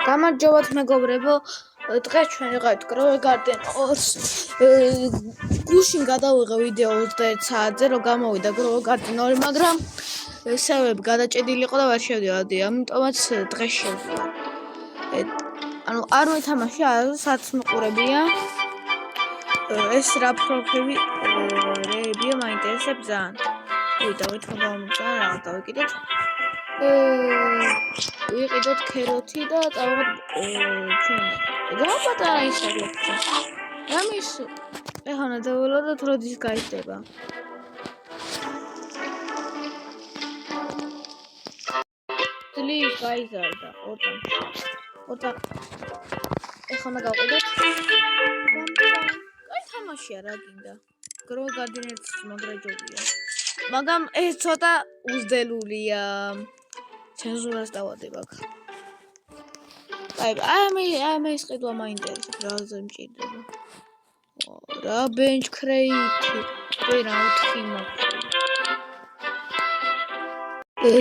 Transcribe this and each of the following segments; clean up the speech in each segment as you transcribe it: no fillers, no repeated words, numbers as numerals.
გამარჯობათ მეგობრებო, დღეს ჩვენ ვიყავით Grow Garden 2-ს გუშინ გადავიღე ვიდეო 21 საათზე, რომ გამოვიდა Grow Garden 2, მაგრამ სერვერები გადაჭედილი იყო და ვერ შევდივარდი, ამიტომაც დღეს შევდივარ. ანუ არ ვეთამაში, არც მიყურებია. ეს რა პროფილებია მაინტერესებს ძალიან. დავით გამომიგზავნა რაღაც დავიკიდეთ. ვიყიდოთ ქეროთი და წავიღოთ გამაპატარა ის არის. რამის ეხლა ნადავლოთ როდის გაიხდება. ძლივ გაიზარდა ოტა. ეხლა უნდა გავყიდოთ. აი თამაშია რა გინდა. Grow Garden-ს მაგრაჯობია. მაგრამ ეს ცოტა უზდელულია. ცენზურას დავადებ აქ. აი ეს ყიდვა მაინტერესებს, რა ზემჭირდება. რა bench crate, რა 4 მაქვს.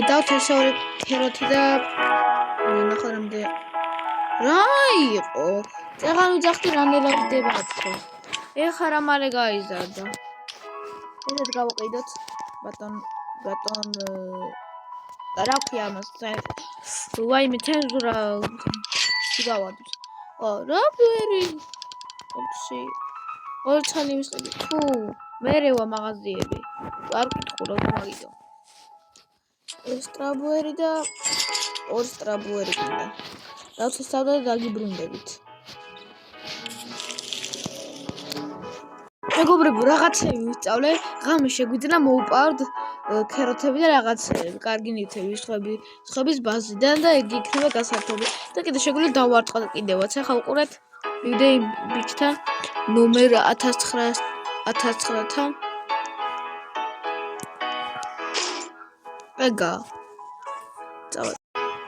დავთესავე ქეროთი და ნახე რამდენი რა იყო? წეღან ვიძახდი რანერა ხდება თქო. ეხლა რა მალე გაიზარდა. ესეთ გავყიდოთ ბატონ რა ქვია ამას? ვაიმე ცენზურა გავადოთ. რა ვერი? ოფსი. ორცალი მისყიდი. თუ მერევა მაღაზიები. არ გითხურავ მაგითო. სტრაბუერი და ორ სტრაბუერი კიდე. დავცესავდა და დაგიბრუნდებით. მეგობრებო, რაღაცები ვისწავლე, ღამე შეგვიძლია მოვუპარდ ქეროთები და რაღაცები, კარგი ნივთები, სხვების ბაზიდან და იგი იქნება გასართობი. და კიდე შეგვიძლია დავარტყოთ კიდევაც. ახლა უყურეთ ვიდეო ბიჭთა ნომერ 1900-თან. ეგა.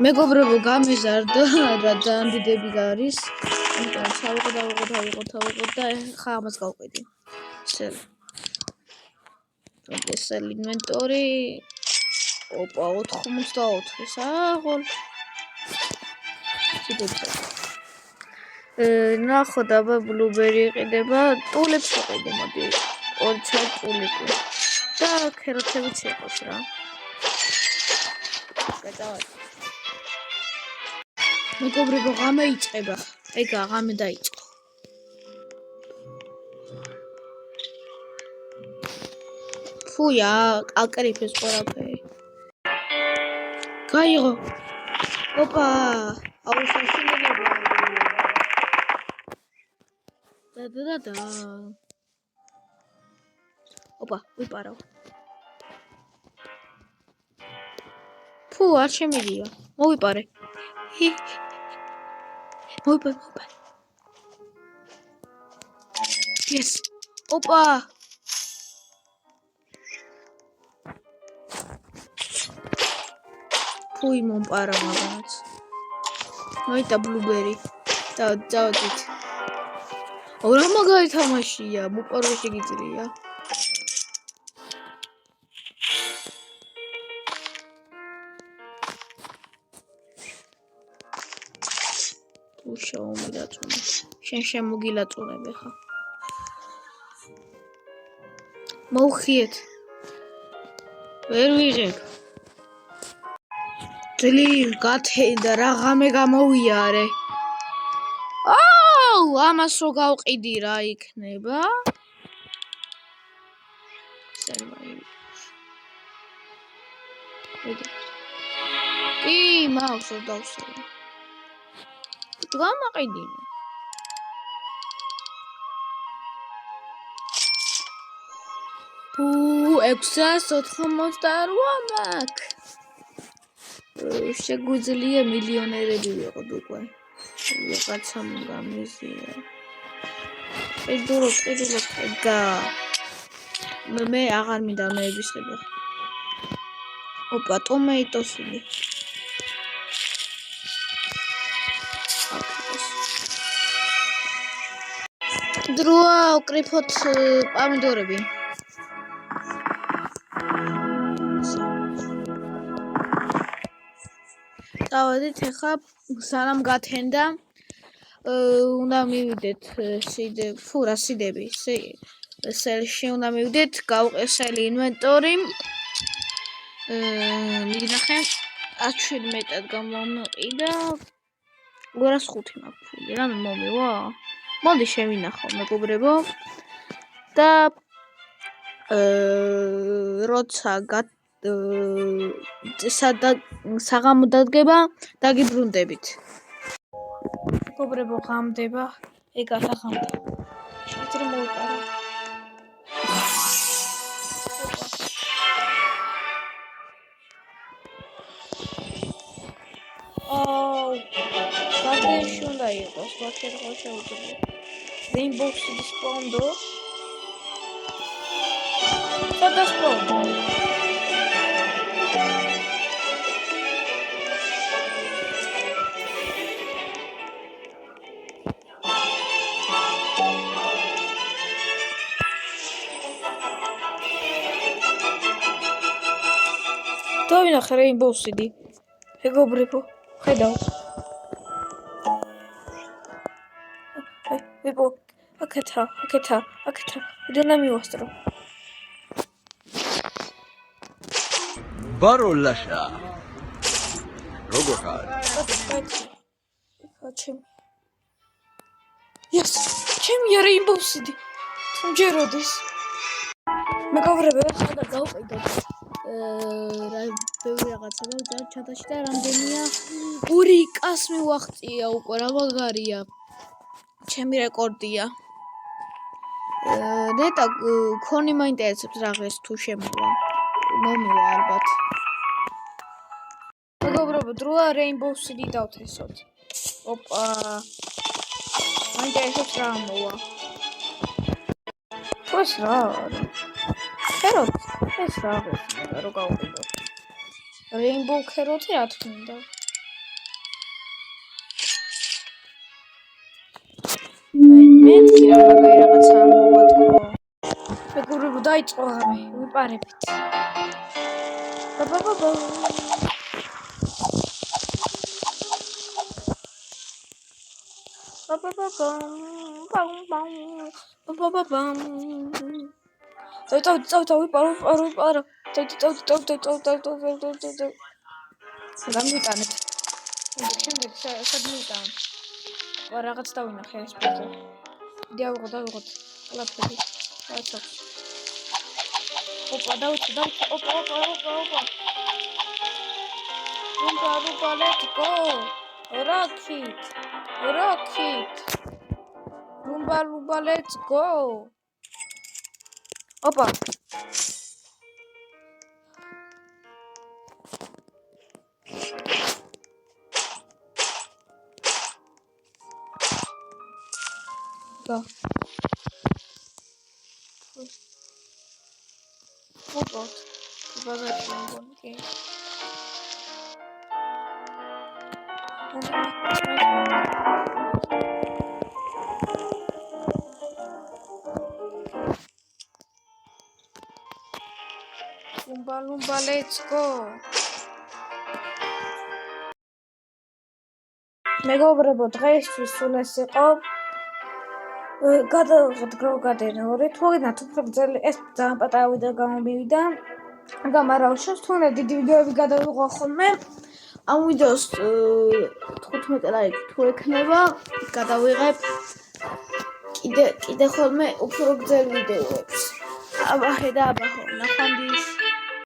მეგობრებო, გამიზარდა რა დამდიდები არის. იმიტომ დავიღოთ და ხა ამას გავყიდი. ეს ინვენტორი ოპა 84 საღოლ ნახო და ბლუბერი იყიდება, ტულებს იყიდე, მოდი 2 ტულები და ქეროთებიც იყოს რა. გადავარ. მეგობრებო, ღამე იწყება. ეგა ღამე დაიწყო. ფუია, აკრიფეს ყველაფერი. გაიღო. ოპა, აუშაშინებია. და. ოპა, ვიპარავ. ფუ, არ შემიძლია. მოვიპარე. მოვიპარე. Yes. ოპა. ფუი მომპარა მაგაც. მოიტა ბლუბერი. დავდით. რა მაგარი თამაშია, მოპარვა შეგიძლია. შენ შემოგილაწუნებ ხა. მოუხიეთ. ვერ ვიღებ. ძლივ გათენდა რა ღამე გამოვიარე. ამას რო გავყიდი რა იქნება? კი, მაქვს რო დავსწავლე. გამაყიდინე. 688 მაქვს. შეგვიძლია მილიონერები ვიყოთ უკვე. რაღაცამ გამიზია. ედურობ. ეგა. მე აღარ მინდა მეების ხება. ოპა, ტომეიტოსი. დროა ვკრიფოთ პომიდორები. წავედით ახლა სანამ გათენდა უნდა მივიდეთ სიდები სელში უნდა მივიდეთ გავყესელი ინვენტორი მიგნახე 17-ად გამომიყიდა 205 მაქვს ფული რა მომივა მოდი შევინახავ მეგობრებო და როცა საღამო დადგება დაგიბრუნდებით მეგობრებო ღამდება ეგ აღაღამდა შეიძლება მოვიყარო გარეში უნდა იყოს ვაკერღო შეუძლია Rainbow Six პონდო სადაც პონდო დავინახე Rainbow Six მეგობრებო ხედავ ვიპო აკეთა ვიდეო მივასწრო ბაროლაშა როგორ ხარ ჩემი Rainbow Six თუნჯეროდეს მეგობრებო ხოდა გავყიდოთ ბევრი რაღაცა და ჩატაში და რამდენია 2K-ს მივაღწია უკვე რა მაგარია ჩემი რეკორდია ნეტა ქონი მაინტერესებს რაღაც თუ შემოვა მომივა ალბათ მეგობრებო დროა Rainbow Six დავთესოთ ოპა მაინტერესებს რა მოვა ეს რა ქეროთ ეს რაღაც რო გავყიდო Rainbow ქეროთი რა თქმა მეთქი რა მაგარი რაღაცა მოვატყო მეგობრებო დაიწყო ღამე ვიპარებით ბაბაბაბა ვიპარო გამიტანეთ შემდეგ სად მიტანეთ რაღაც დავინახე ეს პოზა დავიღოთ ყველაფერი რაც აქვს ოპა დავიწყო ოპა let's go rocket lumba let's go ოპა What? ბაზარში მგონი Lumba let's go მეგობრებო დღეისთვის სულ ეს იყო გადავიღეთ გროგადენორი თუგენა უფრო გძელი ეს ძალიან პატარა ვიდეო გამომივიდა გამარაუშავს თუნდაც დიდი ვიდეოები გადავიღო ხოლმე ამ ვიდეოს 15 ლაიქი თუ ექნება გადავიღებ კიდე ხოლმე უფრო გძელ ვიდეოებს აბაჰე და აბაჰო ნახვამდის